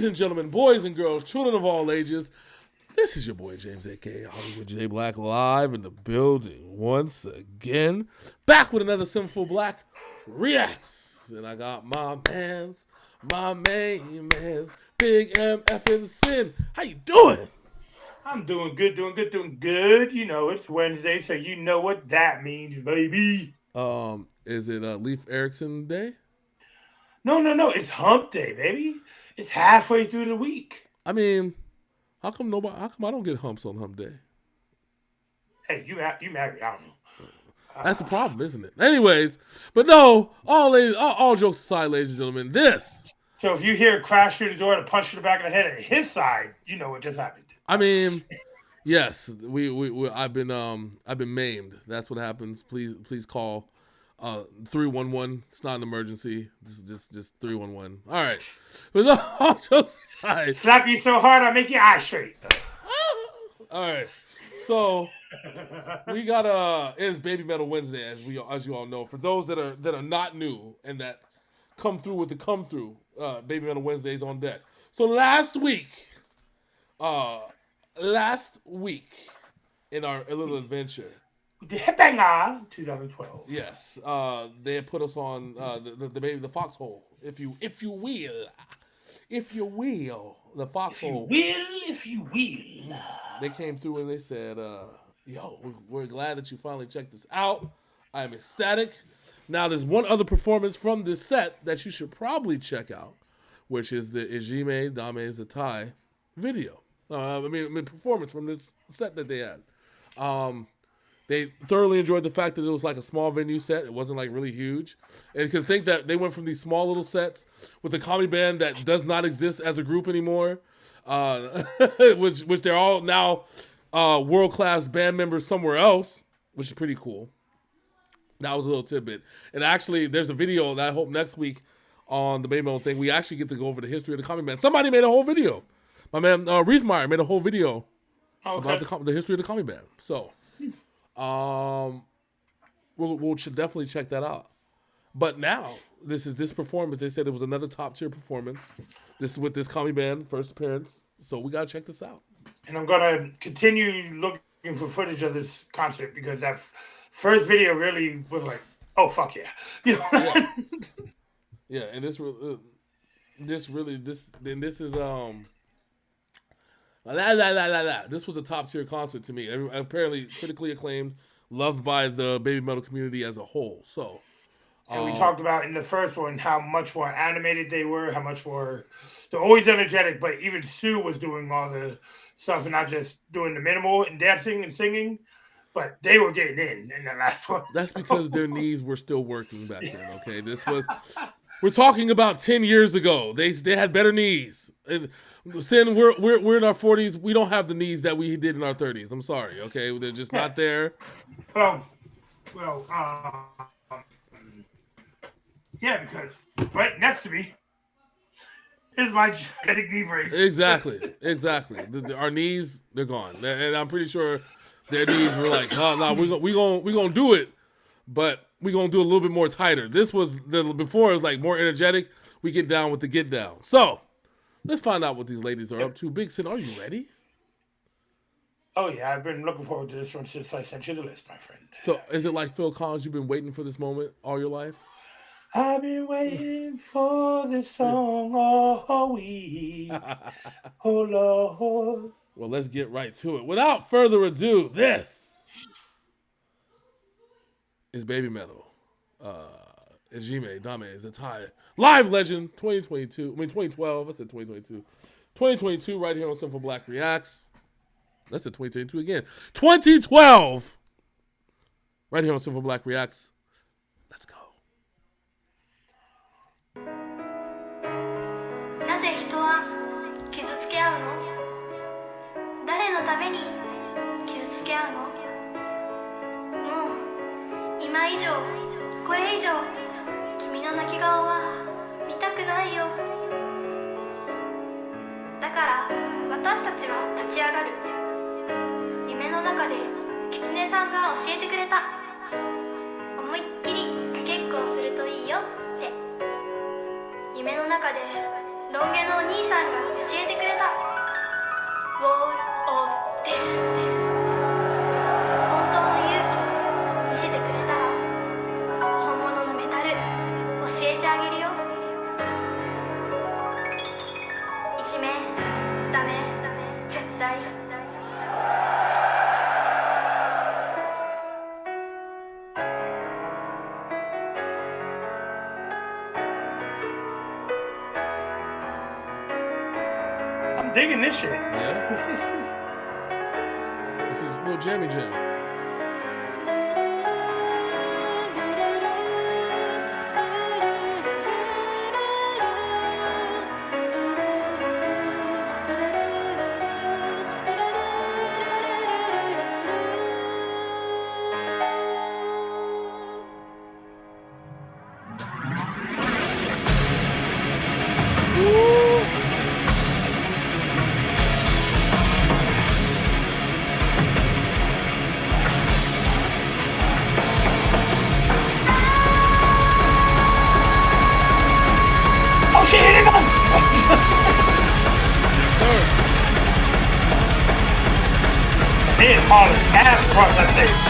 and gentlemen, boys and girls, children of all ages, this is your boy James, a.k.a. Hollywood J. Black, live in the building once again. Back with another Synful Blaq Reacts. And I got my main man's, Big MF and Sin. How you doing? I'm doing good, doing good. You know, it's Wednesday, so you know what that means, baby. Is it Leif Erikson Day? No. It's hump day, baby. It's halfway through the week. I mean, how come I don't get humps on hump day? Hey, you married, I don't know. That's the problem, isn't it? Anyways, but no, all jokes aside, ladies and gentlemen, this. So if you hear a crash through the door and a punch to the back of the head at his side, you know what just happened. I mean, yes, I've been maimed. That's what happens. Please call 311. It's not an emergency. Just 311. All right. But all jokes aside, slap you so hard I make your eyes straight. All right. So we got it's Baby Metal Wednesday, as you all know. For those that are not new and that come through with the come through, Baby Metal Wednesdays on deck. So last week in our little adventure, the Headbanger 2012. yes, they had put us on the foxhole, if you will, the foxhole. If you will. They came through and they said, "Yo, we're glad that you finally checked this out. I am ecstatic." Now, there's one other performance from this set that you should probably check out, which is the Ijime Zettai video. Performance from this set that they had. They thoroughly enjoyed the fact that it was like a small venue set. It wasn't like really huge. And you can think that they went from these small little sets with a comedy band that does not exist as a group anymore, which they're all now world-class band members somewhere else, which is pretty cool. That was a little tidbit. And actually, there's a video that I hope next week on the Baby Metal thing, we actually get to go over the history of the comedy band. Somebody made a whole video. My man, Reithmeyer, made a whole video about the history of the comedy band. So, we'll should definitely check that out. But now, this performance, they said it was another top-tier performance. This is with this comedy band, first appearance. So, we got to check this out. And I'm going to continue looking for footage of this concert because that first video really was like, oh, fuck yeah. You know? Yeah, and this is This was a top tier concert to me. Apparently critically acclaimed, loved by the Baby Metal community as a whole. So, and we talked about in the first one how much more animated they were, how much more they're always energetic. But even Sue was doing all the stuff and not just doing the minimal and dancing and singing. But they were getting in the last one. That's because their knees were still working back then. Okay, we're talking about 10 years ago. They had better knees. Sin, we're in our 40s. We don't have the knees that we did in our 30s. I'm sorry. Okay, they're just not there. Yeah, because right next to me is my genetic knee brace. Exactly. Our knees, they're gone, and I'm pretty sure their knees were like, no, we gonna do it, but we gonna do it a little bit more tighter. This was before it was like more energetic. We get down with the get down. So let's find out what these ladies are up to. Big Sin, are you ready? Oh yeah, I've been looking forward to this one since I sent you the list, my friend. So is it like Phil Collins? You've been waiting for this moment all your life? I've been waiting for this song all week. Oh Lord. Well, let's get right to it. Without further ado, this is Baby Metal. Ijime Zettai, live legend, 2012. I said 2022. 2022, right here on Synful Blaq Reacts. That's the 2022 again. 2012, right here on Synful Blaq Reacts. Let's go. なぜ人は傷つけ合うの？誰のために傷つけ合うの？もう今以上これ以上君の泣き顔は見たくないよ。だから私たちは立ち上がる。夢の中で狐さんが教えてくれた。思いっきりかけっこをするといいよって。夢の中でロン毛のお兄さんが教えてくれた Wall of Death 本当の勇気見せてくれたら本物のメタル教えてあげるよいじめダメ絶対I'm digging this shit. Yeah. This is a little jammy jam. Oh shit, hit it on! Sir. They is hauling ass across that stage.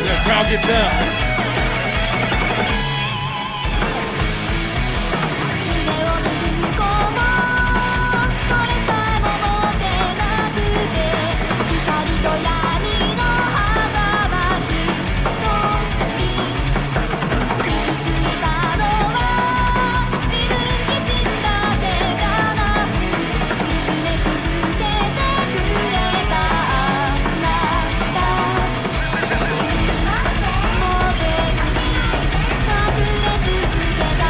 Yeah, crowd get down. 夢を見ることそれさえも持ってなくて光と闇の狭間一人傷ついたのは自分自身だけじゃなく見つめ続けてくれたあなたすませもべずに隠れ続けた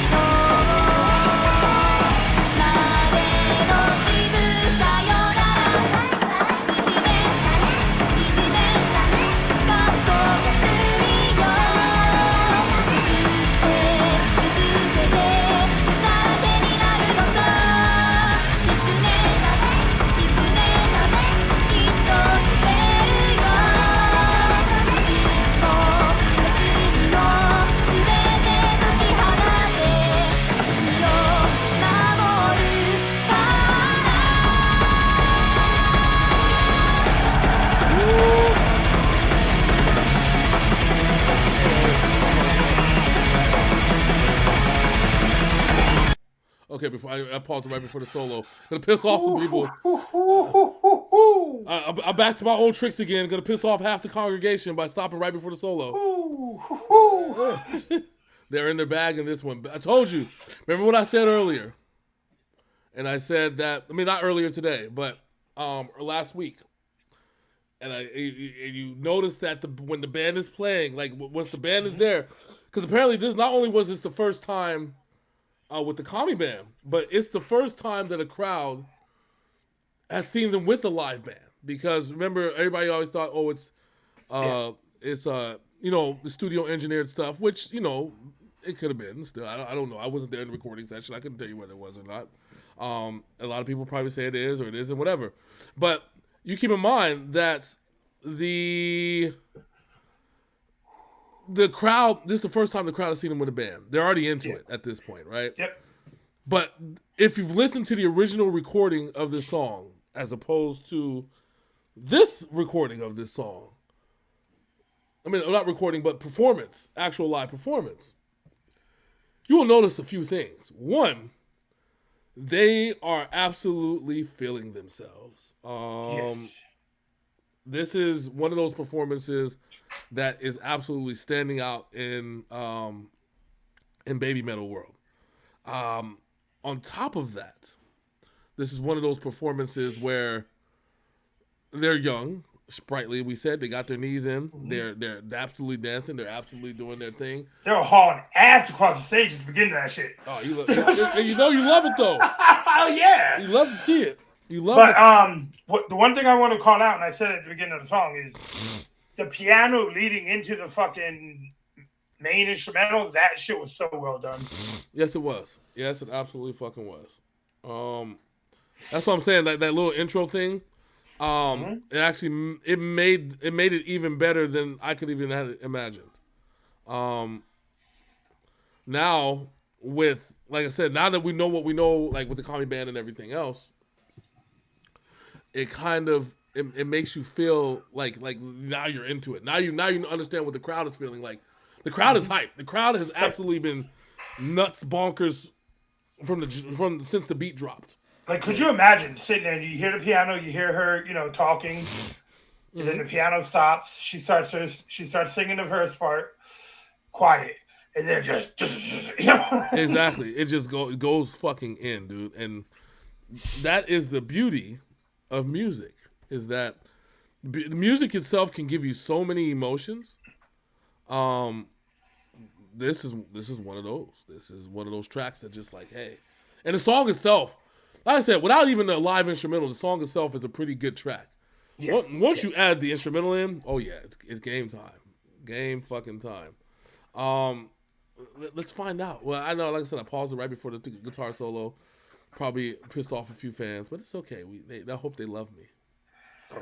今日までの自分さよならいじめかっこ悪いよぶつけてさらけになるのさきつねきっと増えるよ心をすべて解き放って身を守るからOkay, before I paused right before the solo. Gonna piss off some people. I'm back to my old tricks again. Gonna piss off half the congregation by stopping right before the solo. They're in their bag in this one. I told you. Remember what I said earlier? And I said that, I mean, not earlier today, but last week. And you notice that when the band is playing, like once the band is there, because apparently this not only was this the first time with the Kami band, but it's the first time that a crowd has seen them with a live band. Because remember, everybody always thought, oh, it's you know, the studio engineered stuff, which, you know, it could have been. Still, I don't know. I wasn't there in the recording session. I couldn't tell you whether it was or not. A lot of people probably say it is or it isn't, whatever. But you keep in mind that the crowd, this is the first time the crowd has seen them with a band. They're already into it at this point, right? Yep. But if you've listened to the original recording of this song, as opposed to this recording of this song, I mean, not recording, but performance, actual live performance, you will notice a few things. One, they are absolutely feeling themselves. Yes. This is one of those performances that is absolutely standing out in baby metal world. On top of that, this is one of those performances where they're young, sprightly. We said they got their knees in. They're absolutely dancing. They're absolutely doing their thing. They were hauling ass across the stage at the beginning of that shit. Oh, you know you love it though. Oh yeah. You love to see it. You love But the one thing I want to call out, and I said at the beginning of the song, is the piano leading into the fucking main instrumental. That shit was so well done. Yes, it was. Yes, it absolutely fucking was. That's what I'm saying. That little intro thing, It actually it made it even better than I could even have imagined. Now with, like I said, now that we know what we know, like with the Kami band and everything else, it kind of it makes you feel like now you're into it. Now you understand what the crowd is feeling like. The crowd is hyped. The crowd has absolutely been nuts bonkers from since the beat dropped. Like, could you imagine sitting there? You hear the piano, you hear her, talking, and then the piano stops. She starts singing the first part, quiet, and then just Exactly. It just goes fucking in, dude. And that is the beauty of music. Is that the music itself can give you so many emotions. This is one of those. This is one of those tracks that just like, hey, and the song itself. Like I said, without even a live instrumental, the song itself is a pretty good track. Yeah. Once you add the instrumental in, oh yeah, it's game time. Game fucking time. Let's find out. Well, I know, like I said, I paused it right before the guitar solo. Probably pissed off a few fans, but it's okay. I hope they love me. All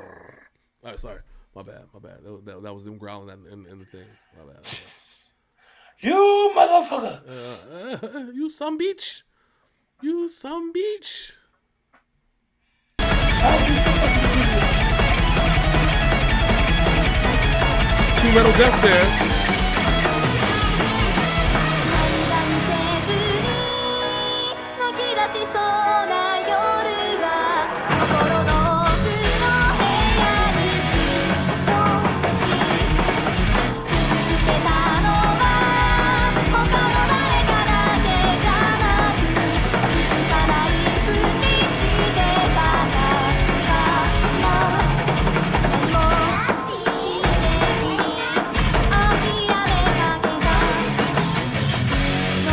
right, sorry. My bad. That was them growling in the thing. My bad. You motherfucker. You some bitch. You some bitch. See Metal Death there. しそうな夜は心の奥の部屋に傷つけたのは他の誰かだけじゃなく気づかないふりしてたから何も言えずに諦めかけた昨日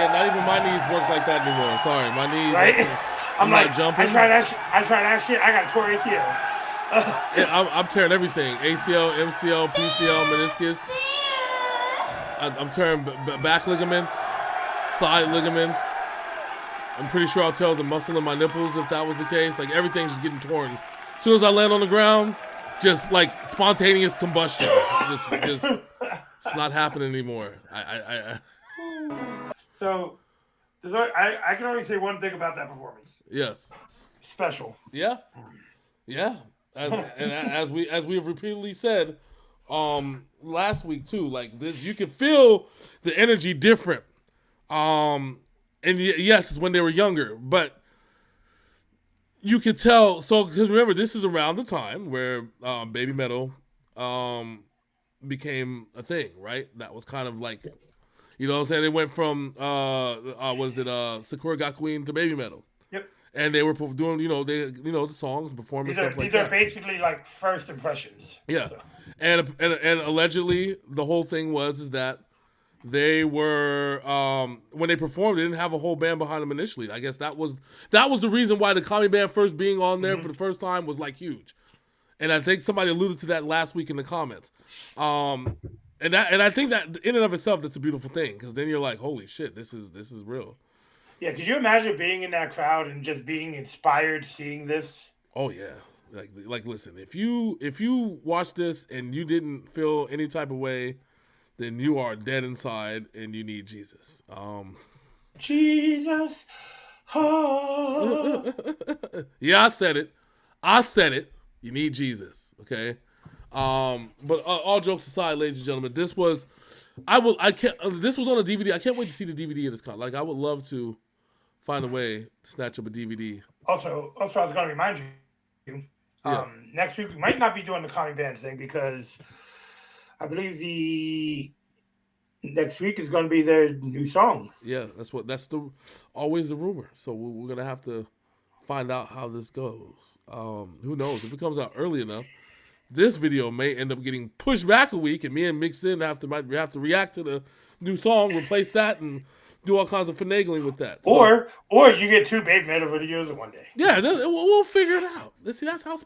Yeah, not even my knees work like that anymore. Sorry, my knees. Right? I'm not like, jumping. I tried that shit. I got tore ACL. Yeah, I'm tearing everything. ACL, MCL, PCL, meniscus. I'm tearing back ligaments, side ligaments. I'm pretty sure I'll tear the muscle in my nipples if that was the case. Like, everything's just getting torn. As soon as I land on the ground, just like spontaneous combustion. just it's not happening anymore. So, I can only say one thing about that performance. Yes. Special. Yeah. As we have repeatedly said, last week too, like this, you can feel the energy different. And yes, it's when they were younger, but you could tell. So, because remember, this is around the time where Baby Metal became a thing, right? That was kind of like, you know what I'm saying? It went from Sakura Got Queen to Baby Metal. Yep. And they were doing, the songs, performance, stuff like that. These are basically like first impressions. Yeah. So. And allegedly, the whole thing is that they were when they performed, they didn't have a whole band behind them initially. I guess that was the reason why the Kami band first being on there for the first time was like huge. And I think somebody alluded to that last week in the comments. And I think that in and of itself, that's a beautiful thing, because then you're like, holy shit, this is real. Yeah, could you imagine being in that crowd and just being inspired seeing this? Oh yeah. Like listen, if you watch this and you didn't feel any type of way, then you are dead inside and you need Jesus. Jesus. Oh. Yeah, I said it. You need Jesus, okay? But all jokes aside, ladies and gentlemen, this was this was on a DVD. I can't wait to see the DVD of this con. Like, I would love to find a way to snatch up a DVD. Also I was going to remind you, next week we might not be doing the Kami band thing, because I believe the next week is going to be their new song. Yeah, that's always the rumor. So we're going to have to find out how this goes. Who knows? If it comes out early enough, this video may end up getting pushed back a week, and me and Mixin might have to react to the new song, replace that, and do all kinds of finagling with that. Or you get 2 Baby Metal videos in one day. Yeah, we'll figure it out. See, that's how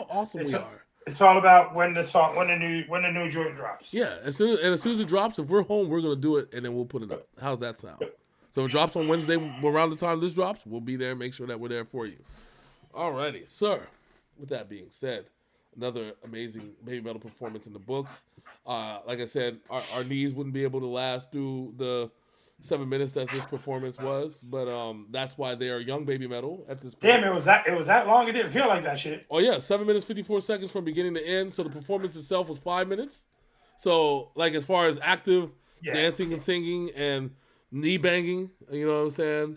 awesome we are. It's all about when the new joint drops. Yeah, as soon as it drops, if we're home, we're gonna do it, and then we'll put it up. How's that sound? So if it drops on Wednesday, around the time this drops, we'll be there. Make sure that we're there for you. Alrighty, sir. With that being said, another amazing Baby Metal performance in the books. Like I said, our knees wouldn't be able to last through the 7 minutes that this performance was, but that's why they are young Baby Metal at this point. Damn, it was that long. It didn't feel like that shit. Oh yeah, 7 minutes 54 seconds from beginning to end. So the performance itself was 5 minutes. So like, as far as active dancing and singing and knee banging, you know what I'm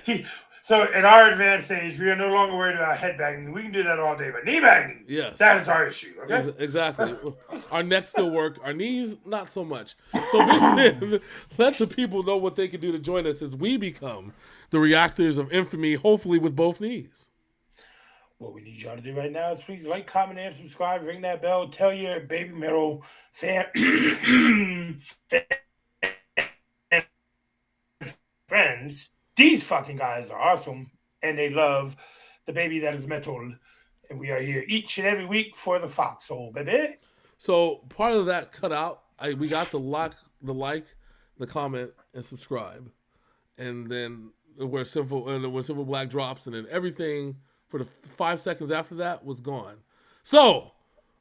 saying? So in our advanced age, we are no longer worried about head banging. We can do that all day, but knee banging, yes, that is our issue. Okay, exactly. Our necks still work. Our knees, not so much. So Big let the people know what they can do to join us as we become the reactors of infamy, hopefully with both knees. What we need y'all to do right now is please like, comment, and subscribe. Ring that bell. Tell your Baby Metal friends. These fucking guys are awesome, and they love the baby that is metal. And we are here each and every week for the Foxhole, baby. So part of that cut out, we got the like, the comment, and subscribe. And then when Synful Blaq drops, and then everything for the 5 seconds after that was gone. So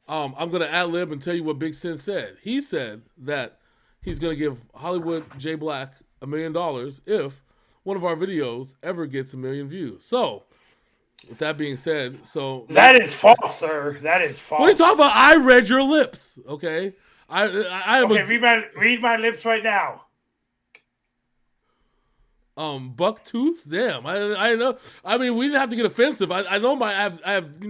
I'm going to ad-lib and tell you what Big Sin said. He said that he's going to give Hollywood J Black $1 million if one of our videos ever gets 1 million views. So, with that being said, that is false, sir. That is false. What are you talking about? I read your lips. Okay, I am. Okay, read my lips right now. Bucktooth. Damn, I know. I mean, we didn't have to get offensive. I know I have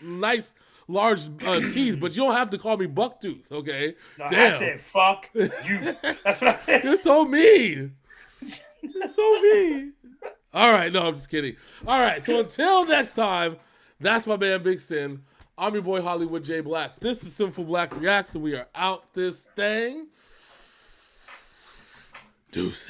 nice large teeth, but you don't have to call me Bucktooth. Okay. No, damn. I said fuck you. That's what I said. You're so mean. You're so mean. All right, no, I'm just kidding. All right, so until next time, that's my man Big Sin. I'm your boy Hollywood J Black. This is Synful Blaq Reacts, and we are out this thing. Deuces.